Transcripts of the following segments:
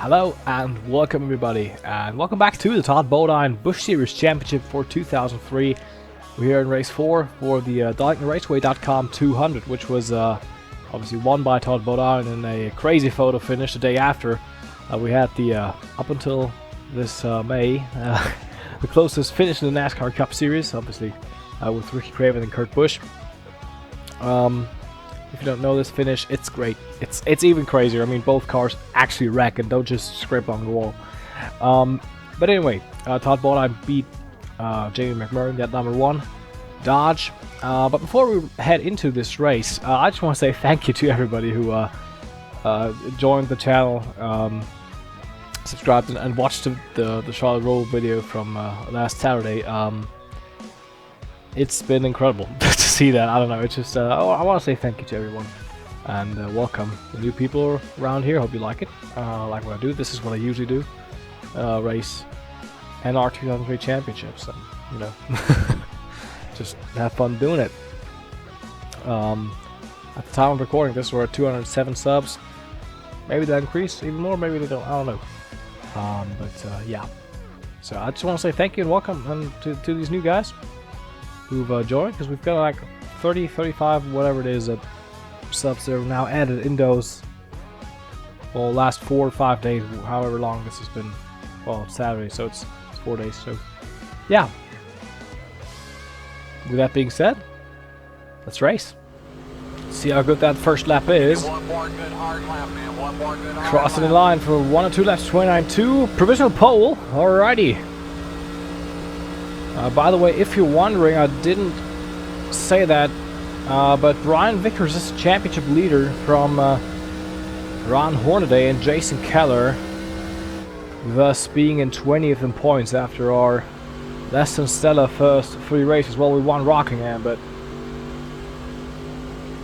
Hello and welcome everybody, and welcome back to the Todd Bodine Bush Series Championship for 2003. We're here in race 4 for the Darlington Raceway.com 200, which was obviously won by Todd Bodine in a crazy photo finish the day after. We had the, up until this May, the closest finish in the Nascar Cup Series, obviously with Ricky Craven and Kurt Busch. If you don't know this finish, it's great. It's even crazier. I mean, both cars actually wreck and don't just scrape on the wall. But anyway, Todd Bodine beat Jamie McMurray in that number 1 Dodge. But before we head into this race, I just want to say thank you to everybody who joined the channel, subscribed and watched the Charlotte Roll video from last Saturday. It's been incredible to see that. I don't know, it's just I want to say thank you to everyone and welcome the new people around here. Hope you like it, like what I do. This is what I usually do, race NR 2003 championships, and you know, just have fun doing it. At the time of recording this, we're at 207 subs. Maybe that increased even more, maybe they don't, I don't know. But yeah, so I just want to say thank you and welcome and to these new guys who've joined, because we've got like 30, 35, whatever it is, subs that are now added in those, well, last 4 or 5 days, however long this has been. Well, Saturday, so it's 4 days, so yeah. With that being said, let's race. See how good that first lap is. One more good hard lap, man. One more good hard Crossing lap. the line for 1 or 2 laps, 29.2. Provisional pole, alrighty. By the way, if you're wondering, I didn't say that, but Brian Vickers is the championship leader from Ron Hornaday and Jason Keller, thus being in 20th in points after our less than stellar first 3 races. Well, we won Rockingham, but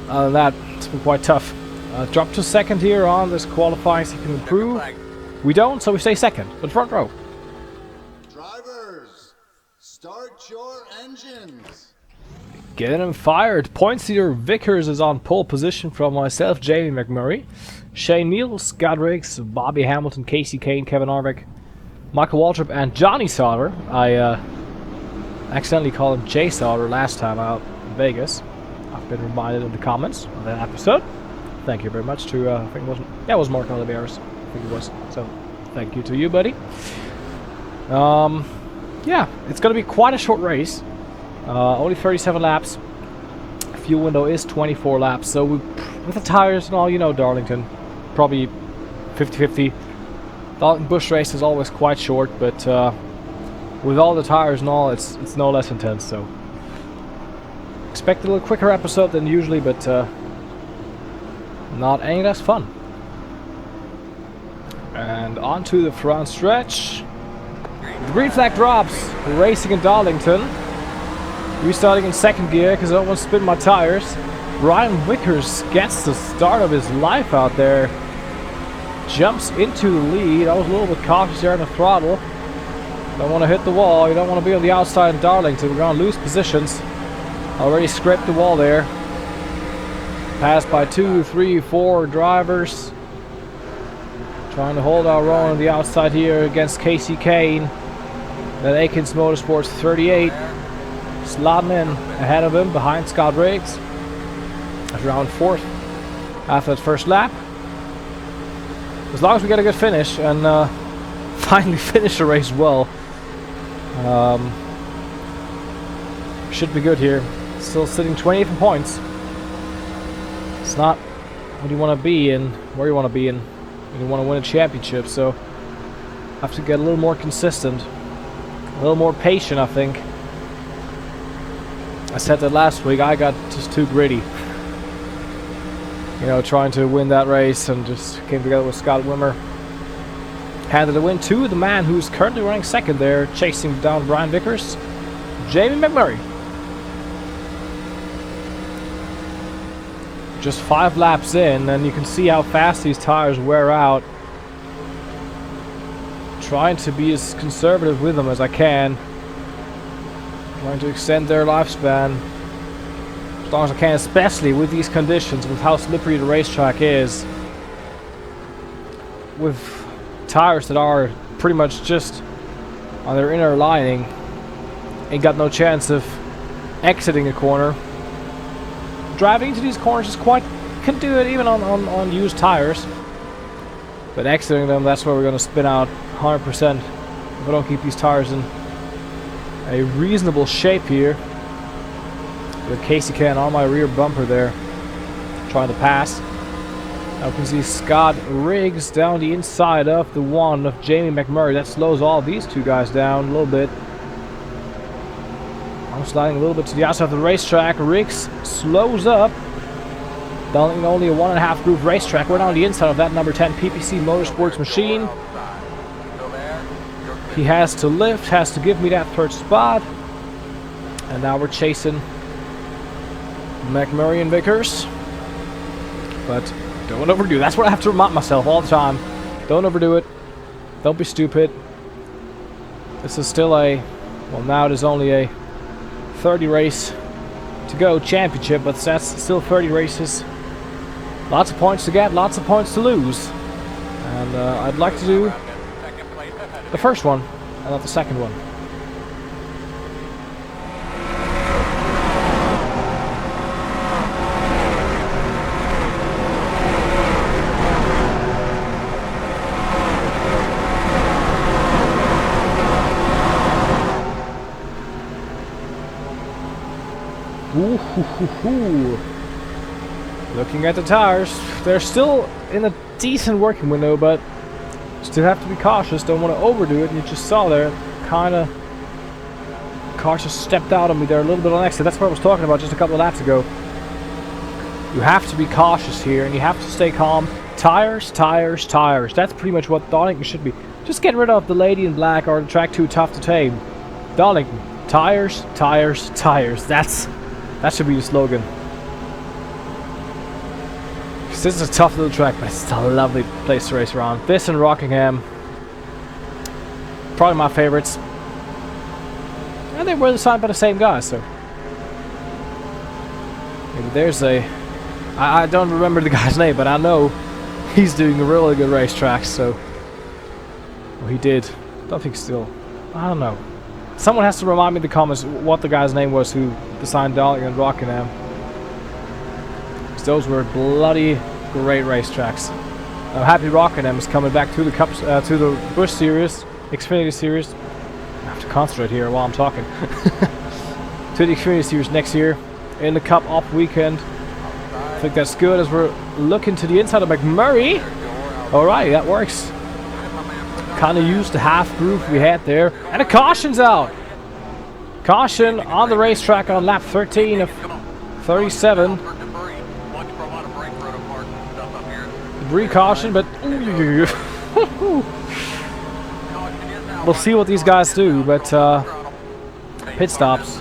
other than that, it's been quite tough. Drop to second here on this qualifying, so you can improve. We don't, so we stay second, but front row. Drivers, start your engines. Getting them fired. Points leader Vickers is on pole position from myself, Jamie McMurray, Shane Neal, Scott Riggs, Bobby Hamilton, Casey Kane, Kevin Arvick, Michael Waltrip, and Johnny Sauter. I accidentally called him Jay Sauter last time out in Vegas. I've been reminded in the comments of that episode. Thank you very much to, I think it was Mark Oliveras. I think it was. So, thank you to you, buddy. Yeah, it's going to be quite a short race. Only 37 laps. Fuel window is 24 laps. So with the tires and all, you know, Darlington, probably 50-50. Darlington Bush race is always quite short, but with all the tires and all, it's no less intense. So expect a little quicker episode than usually, but not any less fun. And on to the front stretch. The green flag drops. We're racing in Darlington. Restarting in second gear because I don't want to spin my tires. Brian Vickers gets the start of his life out there. Jumps into the lead. I was a little bit cautious there on the throttle. Don't want to hit the wall. You don't want to be on the outside in Darlington. We're going to lose positions. Already scraped the wall there. Passed by 2, 3, 4 drivers. Trying to hold our own on the outside here against Casey Kane. Then Akins Motorsports 38. Slotting in ahead of him behind Scott Riggs. That's around 4th after that first lap. As long as we get a good finish and finally finish the race well, should be good here. Still sitting 20th in points. It's not what you want to be in, where you want to be in when you want to win a championship, so have to get a little more consistent, a little more patient, I think. I said that last week, I got just too greedy. You know, trying to win that race and just came together with Scott Wimmer. Handed the win to the man who's currently running second there, chasing down Brian Vickers, Jamie McMurray. Just 5 laps in, and you can see how fast these tires wear out. Trying to be as conservative with them as I can. Trying to extend their lifespan as long as I can, especially with these conditions, with how slippery the racetrack is. With tires that are pretty much just on their inner lining ain't got no chance of exiting a corner. Driving into these corners is quite, can do it even on used tires. But exiting them, that's where we're going to spin out 100% if I don't keep these tires in a reasonable shape here. With Casey Can on my rear bumper there, trying to pass. Now we can see Scott Riggs down the inside of the one of Jamie McMurray. That slows all these two guys down a little bit. I'm sliding a little bit to the outside of the racetrack. Riggs slows up. Darlington only a 1.5 groove racetrack. We're on the inside of that number 10 PPC Motorsports machine. He has to lift, has to give me that third spot. And now we're chasing McMurray and Vickers. But don't overdo it. That's what I have to remind myself all the time. Don't overdo it. Don't be stupid. This is still a, well, now it is only a 30 race to go championship, but that's still 30 races. Lots of points to get, lots of points to lose. And I'd like to do the first one, and not the second one. Ooh. Looking at the tires, they're still in a decent working window, but still have to be cautious. Don't want to overdo it. And you just saw there, kind of, car just stepped out on me there a little bit on exit. That's what I was talking about just a couple of laps ago. You have to be cautious here, and you have to stay calm. Tires, tires, tires. That's pretty much what Darlington should be. Just get rid of the lady in black or the track too tough to tame. Darlington, tires, tires, tires. That should be the slogan. This is a tough little track, but it's a lovely place to race around. This and Rockingham, probably my favorites. And they were designed by the same guy, so. Maybe there's a... I don't remember the guy's name, but I know he's doing a really good racetrack, so. Well, he did. I don't think still. I don't know. Someone has to remind me in the comments what the guy's name was who designed Darlington and Rockingham. Those were bloody great racetracks. I'm happy Rockingham is coming back to the Cup, to the Busch Series, Xfinity Series. I have to concentrate here while I'm talking. To the Xfinity Series next year in the Cup off weekend. I think that's good as we're looking to the inside of McMurray. Alright, that works. Kind of used the half groove we had there. And a caution's out. Caution on the racetrack on lap 13 of 37. Debris caution, but we'll see what these guys do. But pit stops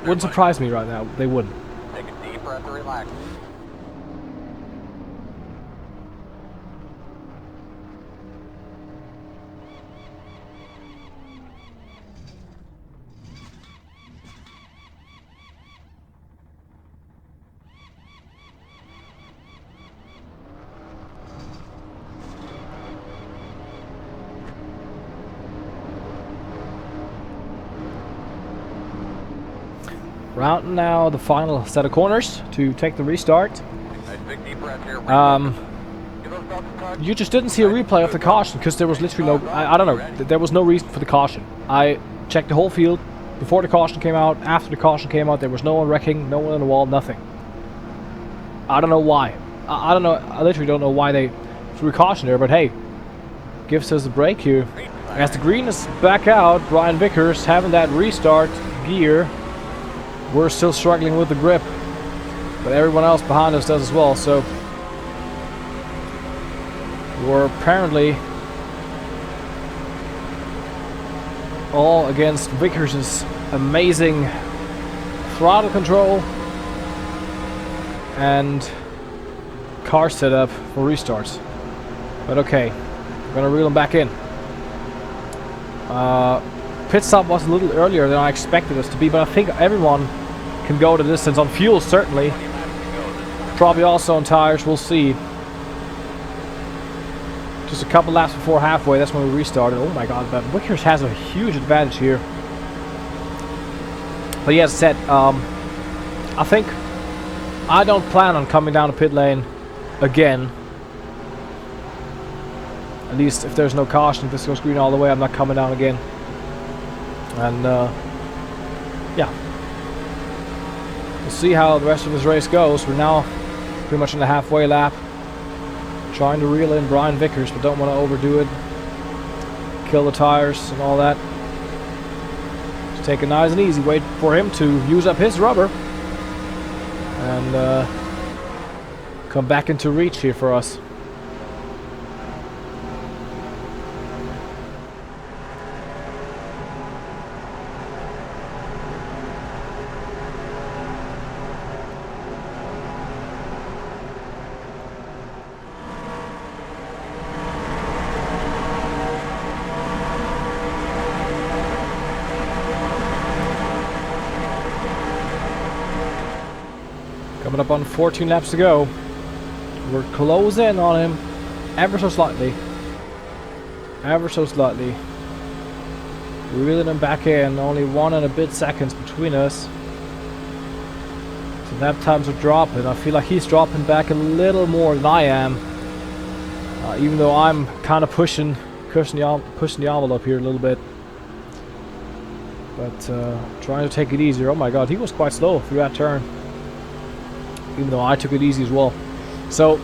wouldn't surprise me right now. They wouldn't. Take a deep breath and relax. Round now the final set of corners to take the restart. Nice big deep breath here. You just didn't see a replay of the caution because there was literally no, I don't know, there was no reason for the caution. I checked the whole field before the caution came out, after the caution came out. There was no one wrecking, no one on the wall, nothing. I don't know why. I don't know, I literally don't know why they threw a caution there, but hey, gives us a break here. As the green is back out, Brian Vickers having that restart gear. We're still struggling with the grip, but everyone else behind us does as well, so we're apparently all against Vickers' amazing throttle control and car setup for restarts. But okay, we're gonna reel them back in. Pit stop was a little earlier than I expected us to be, but I think everyone can go the distance on fuel, certainly. Probably also on tires, we'll see. Just a couple laps before halfway, that's when we restarted. Oh my god, but Wickers has a huge advantage here. But yeah, as I said, I think I don't plan on coming down the pit lane again. At least if there's no caution, if this goes green all the way, I'm not coming down again. And yeah, we'll see how the rest of this race goes. We're now pretty much in the halfway lap, trying to reel in Brian Vickers, but don't want to overdo it, kill the tires and all that. Just take it nice and easy, wait for him to use up his rubber, and come back into reach here for us. Coming up on 14 laps to go. We're closing on him ever so slightly. Ever so slightly. Reeling him back in. Only 1 and a bit seconds between us. So lap times are dropping. I feel like he's dropping back a little more than I am. Even though I'm kind of pushing the envelope here a little bit. But trying to take it easier. Oh my god, he was quite slow through that turn. Even though I took it easy as well. So,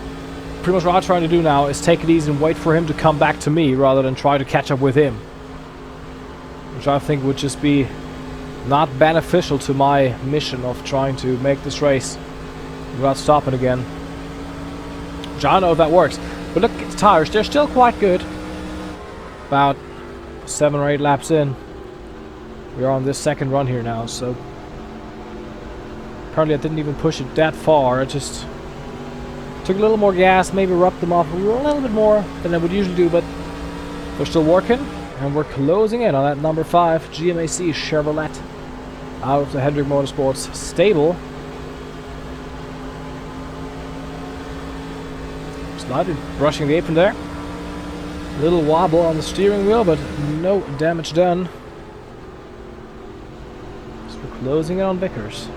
pretty much what I'm trying to do now is take it easy and wait for him to come back to me rather than try to catch up with him. Which I think would just be not beneficial to my mission of trying to make this race without stopping again. Which I don't know if that works. But look at the tires, they're still quite good. About 7 or 8 laps in. We're on this second run here now, so... Apparently I didn't even push it that far, I just took a little more gas, maybe rubbed them off a little bit more than I would usually do, but they're still working, and we're closing in on that number 5 GMAC Chevrolet out of the Hendrick Motorsports stable. Slightly brushing the apron there. A little wobble on the steering wheel, but no damage done. So we're closing in on Vickers.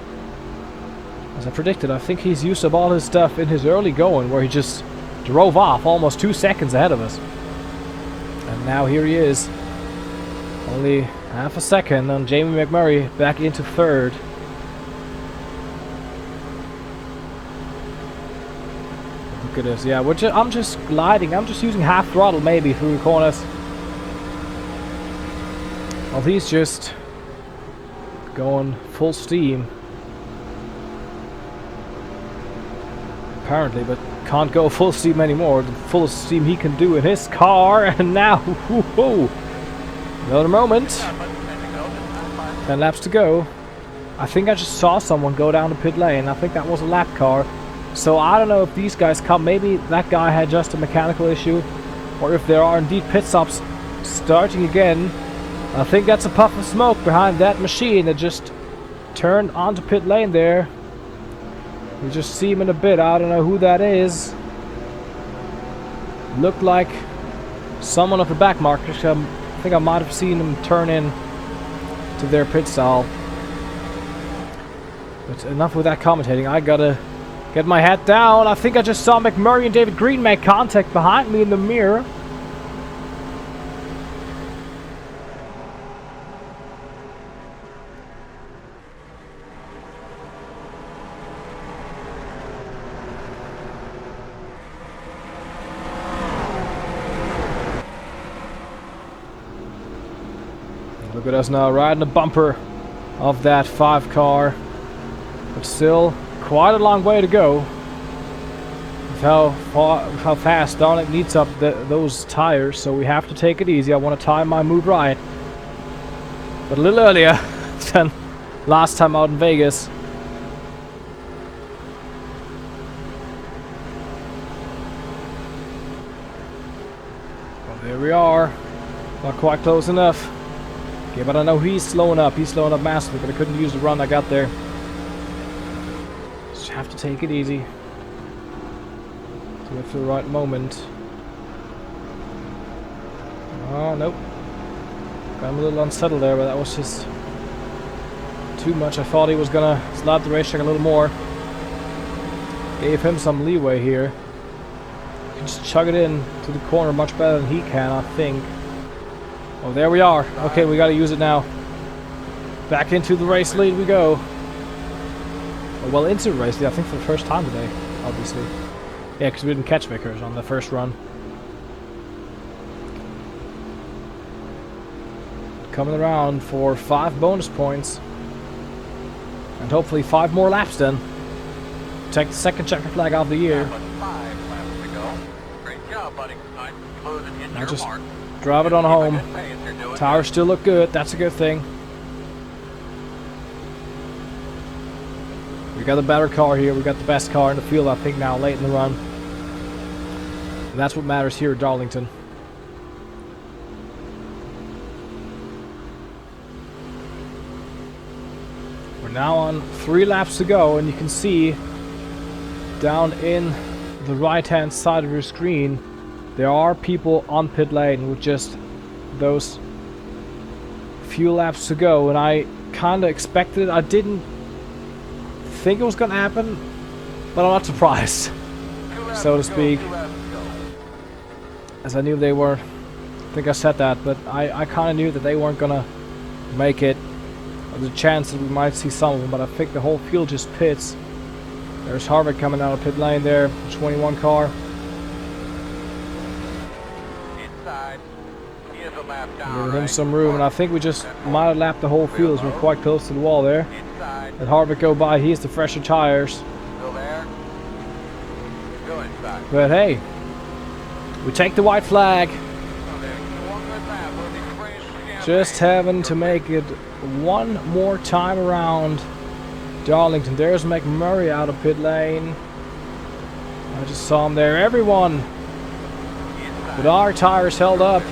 As I predicted, I think he's used up all his stuff in his early going, where he just drove off almost 2 seconds ahead of us. And now here he is. Only half a second on Jamie McMurray back into 3rd. Look at this. Yeah, I'm just gliding. I'm just using half throttle maybe through the corners. Well, he's just going full steam. Apparently, but can't go full steam anymore. The full steam he can do in his car, and now, whoo-hoo, another moment. 10 laps to go. I think I just saw someone go down the pit lane. I think that was a lap car. So I don't know if these guys come. Maybe that guy had just a mechanical issue, or if there are indeed pit stops starting again. I think that's a puff of smoke behind that machine that just turned onto pit lane there. You just see him in a bit. I don't know who that is. Looked like someone of the back markers. I think I might have seen him turn in to their pit stall. But enough with that commentating. I gotta get my hat down. I think I just saw McMurray and David Green make contact behind me in the mirror. Look at us now riding the bumper of that 5 car. But still quite a long way to go. With how fast Darlington needs up those tires, so we have to take it easy. I want to time my move right. But a little earlier than last time out in Vegas. Well, there we are. Not quite close enough. Okay, but I know he's slowing up. He's slowing up massively, but I couldn't use the run I got there. Just have to take it easy. To wait for the right moment. Oh, nope. Got him a little unsettled there, but that was just too much. I thought he was gonna slap the racetrack a little more. Gave him some leeway here. Can just chug it in to the corner much better than he can, I think. Oh, there we are. Okay, we gotta use it now. Back into the race lead we go. Oh, well, into the race lead, I think for the first time today, obviously. Yeah, because we didn't catch Vickers on the first run. Coming around for 5 bonus points. And hopefully 5 more laps then. Take the second checker flag of the year. 5 laps to go. Great job, buddy. Nice, closing into Now your just mark. drive it on home. Good pace, you're doing Tires still look good. That's a good thing. We got a better car here. We got the best car in the field, I think, now late in the run. And that's what matters here at Darlington. We're now on 3 laps to go, and you can see down in the right-hand side of your screen, there are people on pit lane with just those few laps to go, and I kind of expected it. I didn't think it was going to happen, but I'm not surprised, so to speak, as I knew they were. I think I said that, but I kind of knew that they weren't going to make it. There's a chance that we might see some of them, but I think the whole field just pits. There's Harvick coming out of pit lane there, the 21 car. inside. He is a lap Giving down. him some room, and I think we just might have lapped the whole field as we're quite close to the wall there. Inside. Let Harvick go by, he has the fresher tires. Still there. Go inside. But hey, we take the white flag. Oh, there. One good lap. We'll be spraying the champagne. Just having to make it one more time around Darlington. There's McMurray out of pit lane. I just saw him there. Everyone with our tires held up.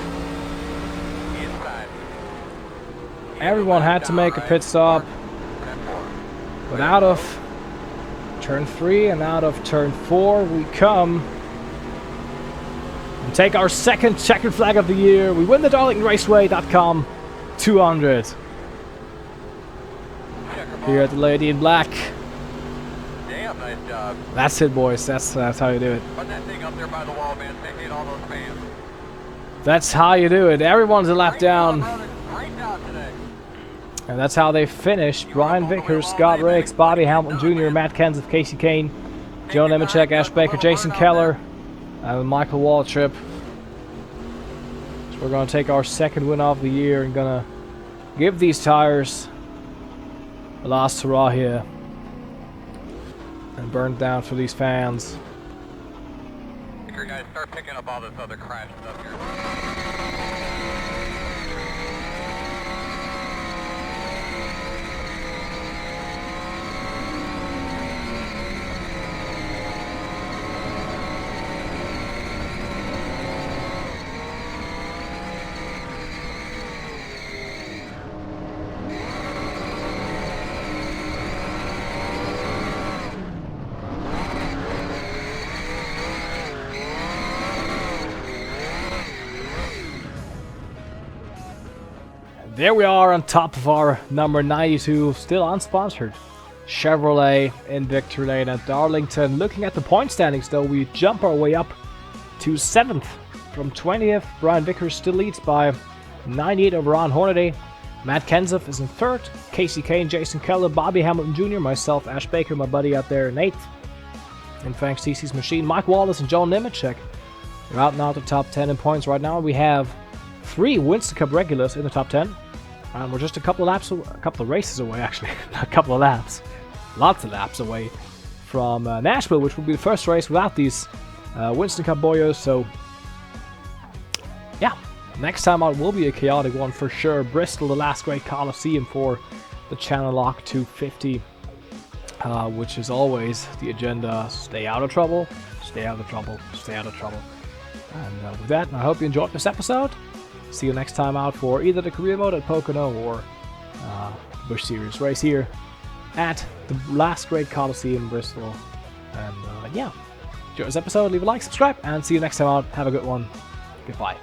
Inside. Everyone had to make a pit stop. But out of turn 3 and out of turn 4 we come and take our second checkered flag of the year. We win the DarlingtonRaceway.com 200. Here at the Lady in Black. Damn, nice job. That's it, boys. That's how you do it. Put that thing up there by the wall, man. Taking all those fans. That's how you do it. Everyone's a lap down. Great job today. And that's how they finished. Brian Vickers, Scott Riggs, Bobby Hamilton Jr., Matt Kenseth, Casey Kane, Joe Nemechek, Ash Baker, Jason Keller, and Michael Waltrip. So we're going to take our second win of the year and going to give these tires a last hurrah here and burn down for these fans. You guys start picking up all this other crash stuff here. There we are on top of our number 92, still unsponsored Chevrolet in victory lane at Darlington. Looking at the point standings though, we jump our way up to 7th from 20th. Brian Vickers still leads by 98 over Ron Hornaday. Matt Kenseth is in 3rd. Casey Kane, Jason Keller, Bobby Hamilton Jr., myself, Ash Baker, my buddy out there in 8th. And thanks TC's Machine, Mike Wallace and Joe Nemechek are out now the top 10 in points right now. We have 3 Winston Cup regulars in the top 10. And we're just a couple of races away, actually. A couple of laps. Lots of laps away from Nashville, which will be the first race without these Winston Cup boyos. So, yeah, next time out will be a chaotic one for sure. Bristol, the last great Coliseum for the Channel Lock 250, which is always the agenda. Stay out of trouble, stay out of trouble, stay out of trouble. And with that, I hope you enjoyed this episode. See you next time out for either the career mode at Pocono or Busch Series race here at the last great Coliseum, Bristol. And yeah, enjoy this episode, leave a like, subscribe, and see you next time out. Have a good one. Goodbye.